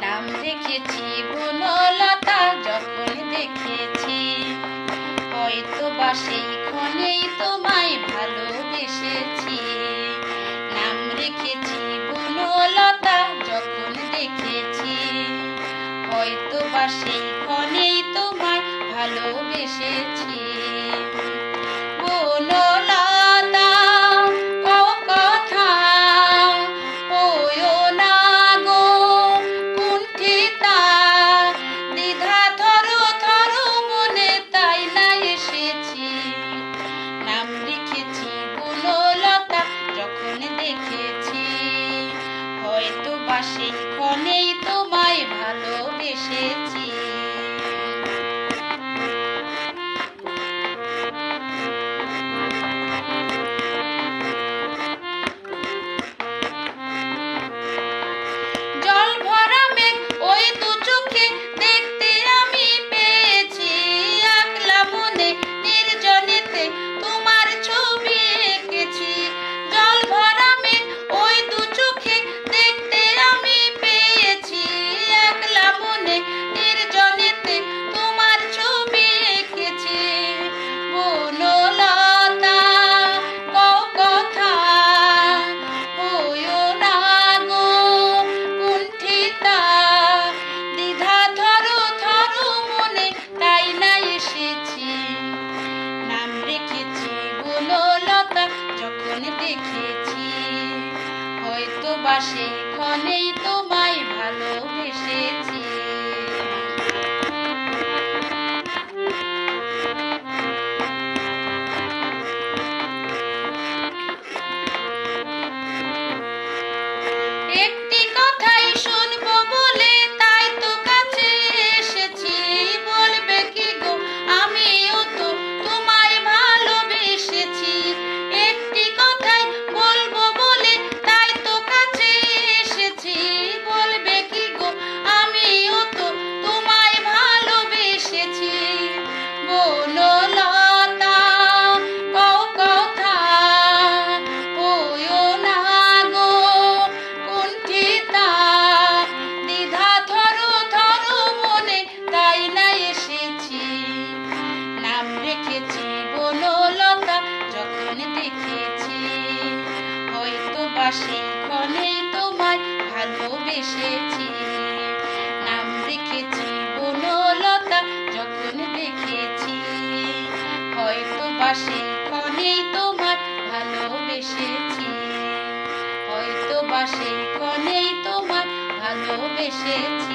নাম রেখেছি বনলতা যখন দেখেছি, হয়তো বা সেই ক্ষণেই তোমায় ভালোবেসেছি। নাম রেখেছি বনলতা যখন দেখেছি, হয়তো বা সেই ক্ষণেই তোমায় ভালোবেসেছি। বনলতা কও কথা, হইও না গো কুণ্ঠিতা, দ্বিধা থরো থরো মনে তাই না এসেছি। নাম লিখেছি বনলতা যখন দেখেছি, হয়তো বা সেই ক্ষণেই তোমায় ভালোবেসেছি। জল ভরা মেঘ ওই দু চোখে দেখতে আমি পেয়েছি, একলা মনে নির্জনেতে তোমার ছবি এঁকেছি। জল ভরা মেঘ ওই দু চোখে দেখতে আমি পেয়েছি, একলা মনে নির্জনেতে তোমার ছবি এঁকেছি। বনলতা কও কথা, হইও না গো কুণ্ঠিতা, দ্বিধা থরো থরো মনে তাই না এসেছি। নাম রেখেছি বনলতা যখন দেখেছি, হয়তো বা সেই ক্ষণেই তোমায় ভালোবেসেছি। একটি কথাই শুনবো বলে তাই তো কাছে এসেছি, বলবে কি গো আমিও তো তোমায় ভালোবেসেছি। একটি কথাই বলবো বলে তাই তো কাছে এসেছি, বলবে কি গো আমিও তো তোমায় ভালোবেসেছি। বনলতা কও কথা, হইও না গো কুণ্ঠিতা, দ্বিধা থরো থরো মনে তাই না এসেছি। নাম রেখেছি বনলতা যখন দেখেছি, হয়তো বা সেই ক্ষণেই তোমায় ভালোবেসেছি। নাম রেখেছি বনলতা যখন দেখেছি, হয়তো বা সেই ক্ষণেই তোমায় ভালোবেসেছি, হয়তো বা সেই ক্ষণেই তোমায় ভালোবেসেছি।